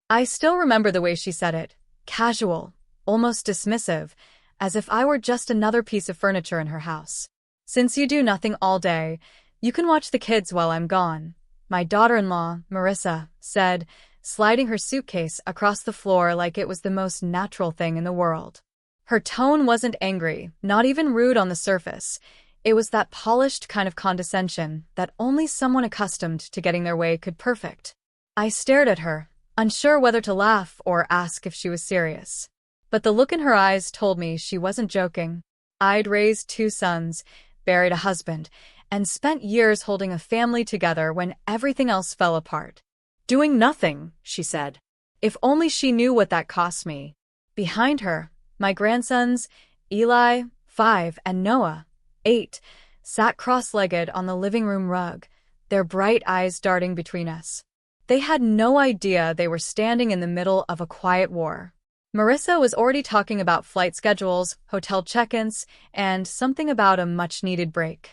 I still remember the way she said it, casual, almost dismissive, as if I were just another piece of furniture in her house. Since you do nothing all day, you can watch the kids while I'm gone, my daughter-in-law, Marissa, said, sliding her suitcase across the floor like it was the most natural thing in the world. Her tone wasn't angry, not even rude on the surface. It was that polished kind of condescension that only someone accustomed to getting their way could perfect. I stared at her, unsure whether to laugh or ask if she was serious. But the look in her eyes told me she wasn't joking. I'd raised 2 sons, buried a husband, and spent years holding a family together when everything else fell apart. Doing nothing, she said. If only she knew what that cost me. Behind her, my grandsons, Eli, 5, and Noah, 8, sat cross-legged on the living room rug, their bright eyes darting between us. They had no idea they were standing in the middle of a quiet war. Marissa was already talking about flight schedules, hotel check-ins, and something about a much-needed break.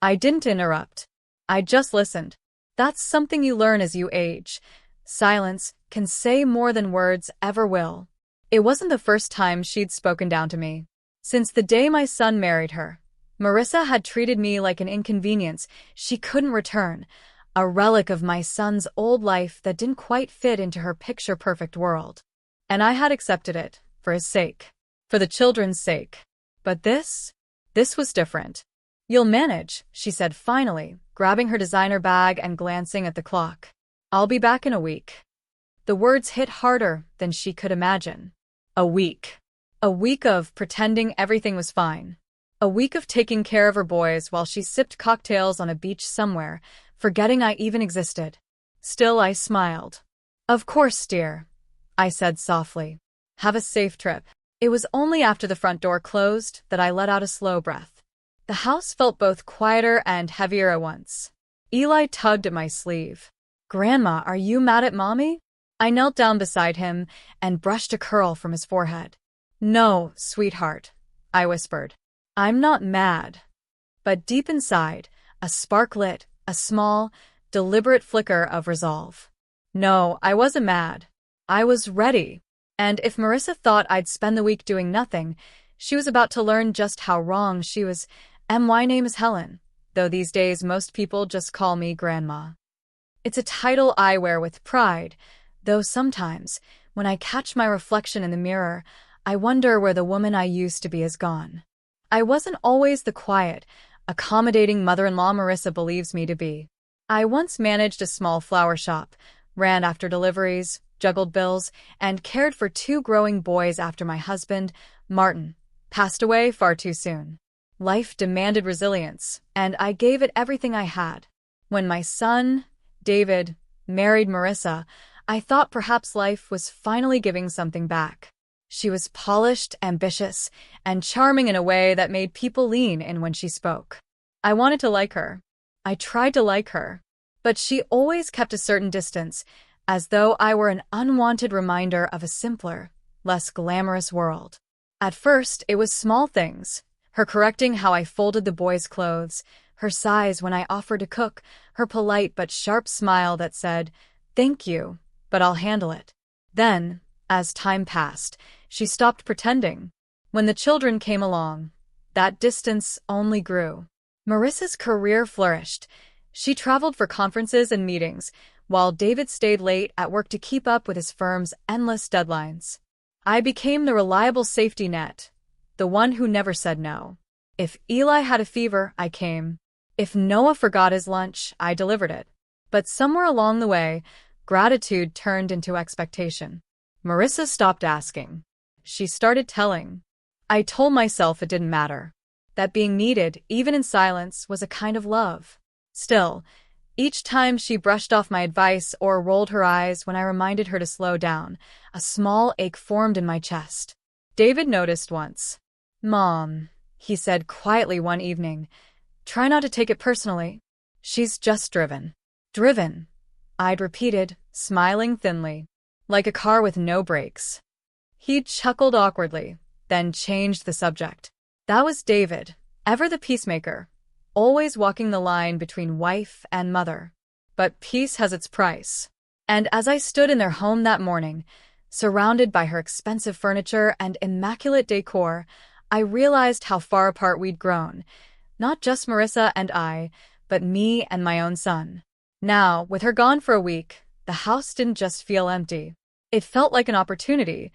I didn't interrupt. I just listened. That's something you learn as you age. Silence can say more than words ever will. It wasn't the first time she'd spoken down to me. Since the day my son married her, Marissa had treated me like an inconvenience she couldn't return, a relic of my son's old life that didn't quite fit into her picture-perfect world. And I had accepted it, for his sake, for the children's sake. But this was different. You'll manage, she said finally, grabbing her designer bag and glancing at the clock. I'll be back in a week. The words hit harder than she could imagine. A week. A week of pretending everything was fine. A week of taking care of her boys while she sipped cocktails on a beach somewhere, forgetting I even existed. Still, I smiled. Of course, dear, I said softly. Have a safe trip. It was only after the front door closed that I let out a slow breath. The house felt both quieter and heavier at once. Eli tugged at my sleeve. Grandma, are you mad at Mommy? I knelt down beside him and brushed a curl from his forehead. No, sweetheart, I whispered. I'm not mad. But deep inside, a spark lit, a small, deliberate flicker of resolve. No, I wasn't mad. I was ready. And if Marissa thought I'd spend the week doing nothing, she was about to learn just how wrong she was. My name is Helen, though these days most people just call me Grandma. It's a title I wear with pride, though sometimes, when I catch my reflection in the mirror, I wonder where the woman I used to be has gone. I wasn't always the quiet, accommodating mother-in-law Marissa believes me to be. I once managed a small flower shop, ran after deliveries, juggled bills, and cared for 2 growing boys after my husband, Martin, passed away far too soon. Life demanded resilience, and I gave it everything I had. When my son, David, married Marissa, I thought perhaps life was finally giving something back. She was polished, ambitious, and charming in a way that made people lean in when she spoke. I wanted to like her. I tried to like her. But she always kept a certain distance, as though I were an unwanted reminder of a simpler, less glamorous world. At first, it was small things. Her correcting how I folded the boys' clothes, her sighs when I offered to cook, her polite but sharp smile that said, "Thank you, but I'll handle it." Then, as time passed, she stopped pretending. When the children came along, that distance only grew. Marissa's career flourished. She traveled for conferences and meetings, while David stayed late at work to keep up with his firm's endless deadlines. I became the reliable safety net, the one who never said no. If Eli had a fever, I came. If Noah forgot his lunch, I delivered it. But somewhere along the way, gratitude turned into expectation. Marissa stopped asking. She started telling. I told myself it didn't matter. That being needed, even in silence, was a kind of love. Still, each time she brushed off my advice or rolled her eyes when I reminded her to slow down, a small ache formed in my chest. David noticed once. "Mom," he said quietly one evening, "try not to take it personally. She's just driven." Driven, I'd repeated, smiling thinly, like a car with no brakes. He chuckled awkwardly, then changed the subject. That was David, ever the peacemaker, always walking the line between wife and mother. But peace has its price. And as I stood in their home that morning, surrounded by her expensive furniture and immaculate decor, I realized how far apart we'd grown. Not just Marissa and I, but me and my own son. Now, with her gone for a week, the house didn't just feel empty. It felt like an opportunity,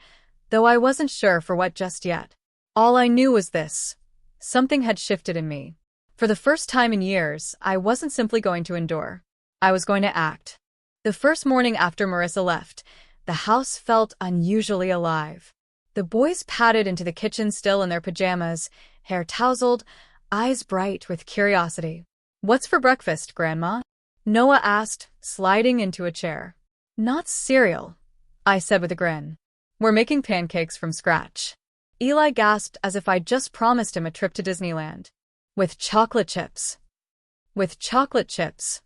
though I wasn't sure for what just yet. All I knew was this. Something had shifted in me. For the first time in years, I wasn't simply going to endure. I was going to act. The first morning after Marissa left, the house felt unusually alive. The boys padded into the kitchen still in their pajamas, hair tousled, eyes bright with curiosity. "What's for breakfast, Grandma?" Noah asked, sliding into a chair. "Not cereal," I said with a grin. "We're making pancakes from scratch." Eli gasped as if I'd just promised him a trip to Disneyland. "With chocolate chips." "With chocolate chips,"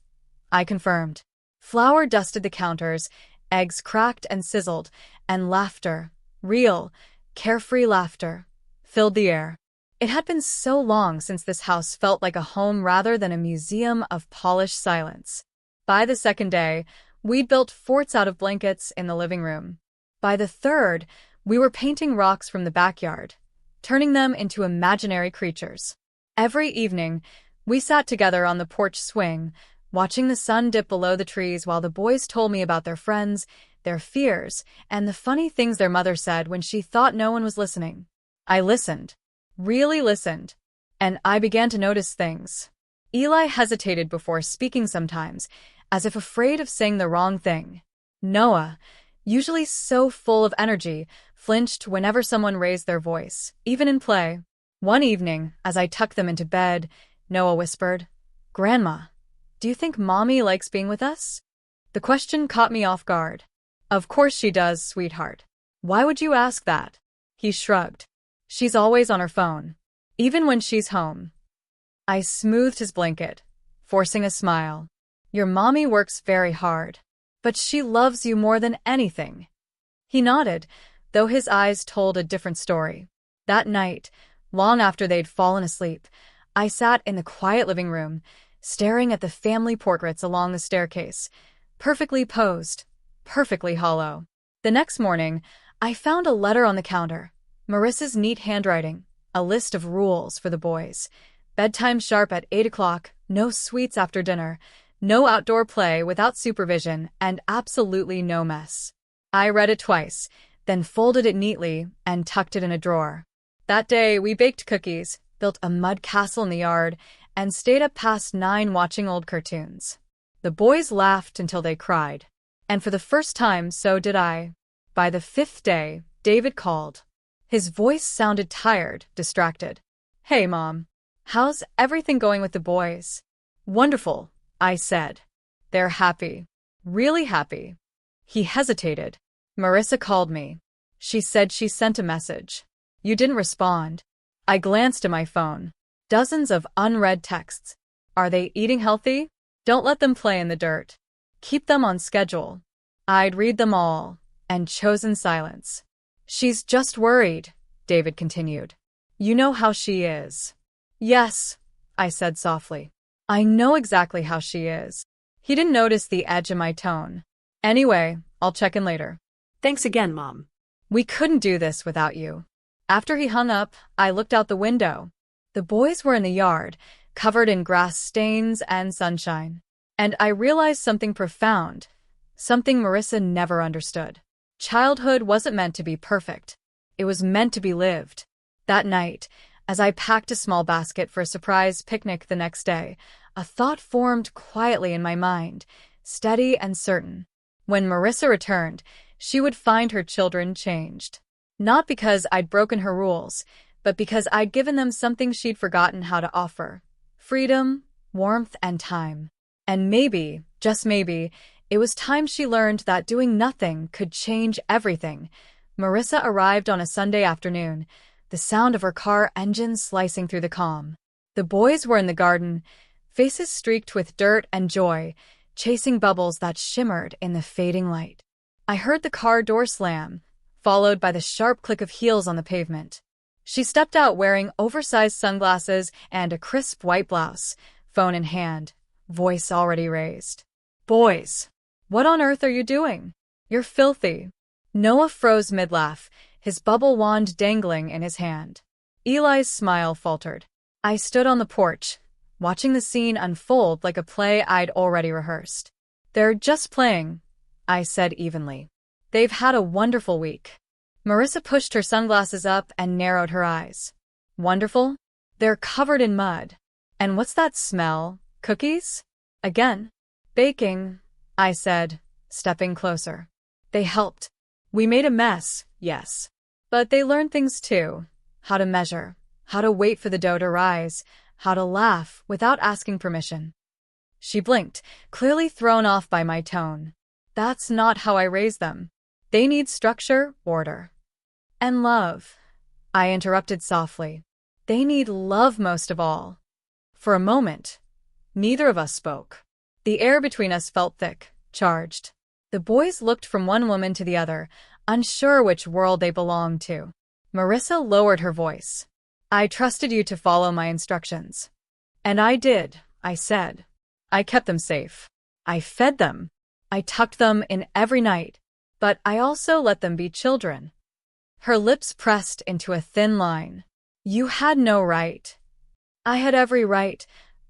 I confirmed. Flour dusted the counters, eggs cracked and sizzled, and laughter, real, carefree laughter, filled the air. It had been so long since this house felt like a home rather than a museum of polished silence. By the second day, we'd built forts out of blankets in the living room. By the third, we were painting rocks from the backyard, turning them into imaginary creatures. Every evening, we sat together on the porch swing, watching the sun dip below the trees while the boys told me about their friends, their fears, and the funny things their mother said when she thought no one was listening. I listened. Really listened. And I began to notice things. Eli hesitated before speaking sometimes, as if afraid of saying the wrong thing. Noah, usually so full of energy, flinched whenever someone raised their voice, even in play. One evening, as I tucked them into bed, Noah whispered, "Grandma, do you think Mommy likes being with us?" The question caught me off guard. "Of course she does, sweetheart. Why would you ask that?" He shrugged. "She's always on her phone. Even when she's home." I smoothed his blanket, forcing a smile. "Your mommy works very hard, but she loves you more than anything." He nodded, though his eyes told a different story. That night, long after they'd fallen asleep, I sat in the quiet living room, staring at the family portraits along the staircase, perfectly posed, perfectly hollow. The next morning, I found a letter on the counter. Marissa's neat handwriting, a list of rules for the boys. Bedtime sharp at 8 o'clock, no sweets after dinner, no outdoor play without supervision, and absolutely no mess. I read it twice, then folded it neatly and tucked it in a drawer. That day, we baked cookies, built a mud castle in the yard, and stayed up past 9 watching old cartoons. The boys laughed until they cried. And for the first time, so did I. By the 5th day, David called. His voice sounded tired, distracted. "Hey, Mom. How's everything going with the boys?" "Wonderful," I said. "They're happy. Really happy." He hesitated. "Marissa called me. She said she sent a message. You didn't respond." I glanced at my phone. Dozens of unread texts. "Are they eating healthy? Don't let them play in the dirt. Keep them on schedule." I'd read them all, and chosen silence. "She's just worried," David continued. "You know how she is." "Yes," I said softly. "I know exactly how she is." He didn't notice the edge in my tone. "Anyway, I'll check in later." Thanks again, Mom. "We couldn't do this without you." After he hung up, I looked out the window. The boys were in the yard, covered in grass stains and sunshine. And I realized something profound, something Marissa never understood. Childhood wasn't meant to be perfect. It was meant to be lived. That night, as I packed a small basket for a surprise picnic the next day, a thought formed quietly in my mind, steady and certain. When Marissa returned, she would find her children changed. Not because I'd broken her rules, but because I'd given them something she'd forgotten how to offer: freedom, warmth, and time. And maybe, just maybe, it was time she learned that doing nothing could change everything. Marissa arrived on a Sunday afternoon, the sound of her car engine slicing through the calm. The boys were in the garden, faces streaked with dirt and joy, chasing bubbles that shimmered in the fading light. I heard the car door slam, followed by the sharp click of heels on the pavement. She stepped out wearing oversized sunglasses and a crisp white blouse, phone in hand, voice already raised. "Boys, What on earth are you doing? You're filthy. Noah froze mid-laugh, his bubble wand dangling in his hand. Eli's smile faltered. I stood on the porch, watching the scene unfold like a play I'd already rehearsed. They're just playing, I said evenly. They've had a wonderful week. Marissa pushed her sunglasses up and narrowed her eyes. Wonderful? They're covered in mud. And what's that smell? Cookies? Again? Baking, I said, stepping closer. They helped. We made a mess, yes. But they learned things too. How to measure, how to wait for the dough to rise, how to laugh without asking permission. She blinked, clearly thrown off by my tone. That's not how I raise them. They need structure, order. And love, I interrupted softly. They need love most of all. For a moment, neither of us spoke. The air between us felt thick, charged. The boys looked from one woman to the other, unsure which world they belonged to. Marissa lowered her voice. I trusted you to follow my instructions. And I did, I said. I kept them safe. I fed them. I tucked them in every night. But I also let them be children. Her lips pressed into a thin line. You had no right. I had every right,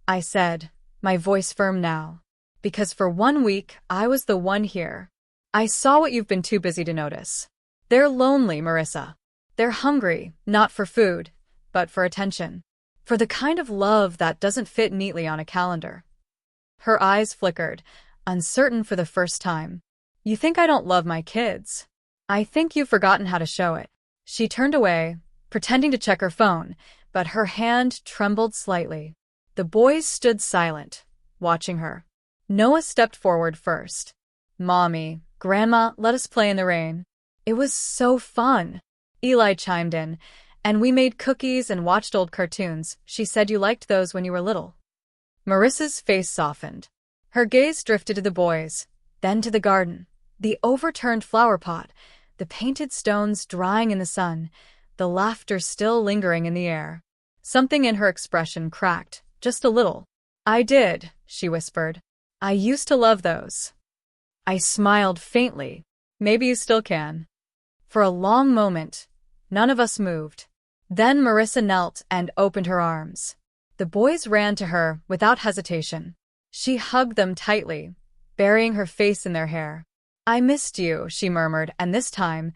I said, my voice firm now. Because for 1 week, I was the one here. I saw what you've been too busy to notice. They're lonely, Marissa. They're hungry, not for food, but for attention. For the kind of love that doesn't fit neatly on a calendar. Her eyes flickered, uncertain for the first time. You think I don't love my kids? I think you've forgotten how to show it. She turned away, pretending to check her phone, but her hand trembled slightly. The boys stood silent, watching her. Noah stepped forward first. Mommy, Grandma, let us play in the rain. It was so fun. Eli chimed in, and we made cookies and watched old cartoons. She said you liked those when you were little. Marissa's face softened. Her gaze drifted to the boys, then to the garden. The overturned flower pot, the painted stones drying in the sun, the laughter still lingering in the air. Something in her expression cracked, just a little. I did, she whispered. I used to love those. I smiled faintly. Maybe you still can. For a long moment, none of us moved. Then Marissa knelt and opened her arms. The boys ran to her without hesitation. She hugged them tightly, burying her face in their hair. I missed you, she murmured, and this time,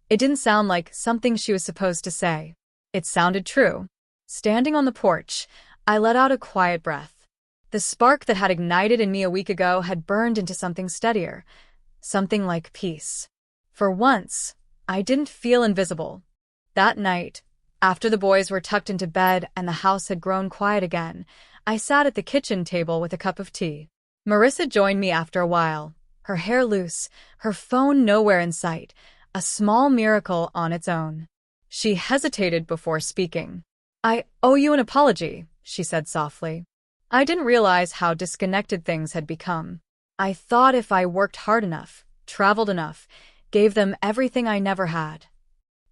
it didn't sound like something she was supposed to say. It sounded true. Standing on the porch, I let out a quiet breath. The spark that had ignited in me a week ago had burned into something steadier, something like peace. For once, I didn't feel invisible. That night, after the boys were tucked into bed and the house had grown quiet again, I sat at the kitchen table with a cup of tea. Marissa joined me after a while, her hair loose, her phone nowhere in sight, a small miracle on its own. She hesitated before speaking. I owe you an apology, she said softly. I didn't realize how disconnected things had become. I thought if I worked hard enough, traveled enough, gave them everything I never had,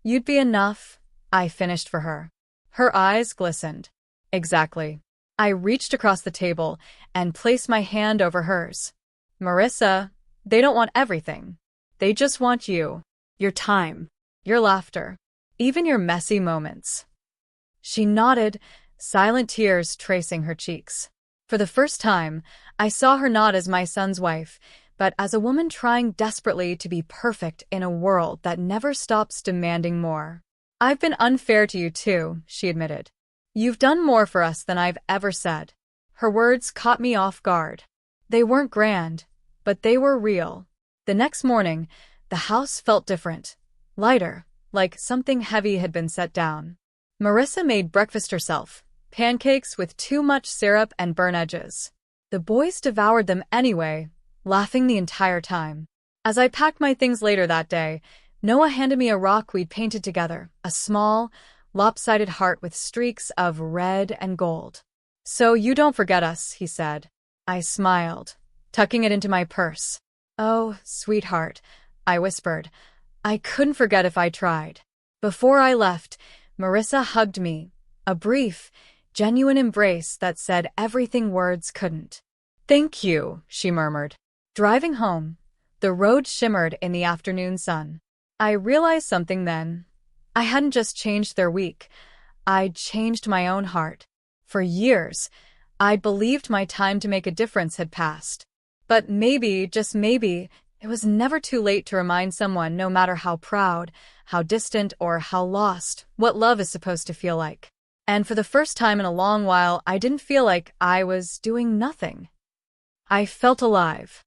you'd be enough, I finished for her. Her eyes glistened. Exactly. I reached across the table and placed my hand over hers. Marissa, they don't want everything. They just want you, your time, your laughter, even your messy moments. She nodded, silent tears tracing her cheeks. For the first time, I saw her not as my son's wife, but as a woman trying desperately to be perfect in a world that never stops demanding more. I've been unfair to you too, she admitted. You've done more for us than I've ever said. Her words caught me off guard. They weren't grand, but they were real. The next morning, the house felt different, lighter, like something heavy had been set down. Marissa made breakfast herself, pancakes with too much syrup and burnt edges. The boys devoured them anyway, laughing the entire time. As I packed my things later that day, Noah handed me a rock we'd painted together, a small, lopsided heart with streaks of red and gold. So you don't forget us, he said. I smiled, tucking it into my purse. Oh, sweetheart, I whispered. I couldn't forget if I tried. Before I left, Marissa hugged me, a brief, genuine embrace that said everything words couldn't. Thank you, she murmured. Driving home, The road shimmered in the afternoon sun. I realized something then. I hadn't just changed their week. I'd changed my own heart. For years, I'd believed my time to make a difference had passed. But maybe, just maybe, it was never too late to remind someone, no matter how proud, how distant, or how lost, what love is supposed to feel like. And for the first time in a long while, I didn't feel like I was doing nothing. I felt alive.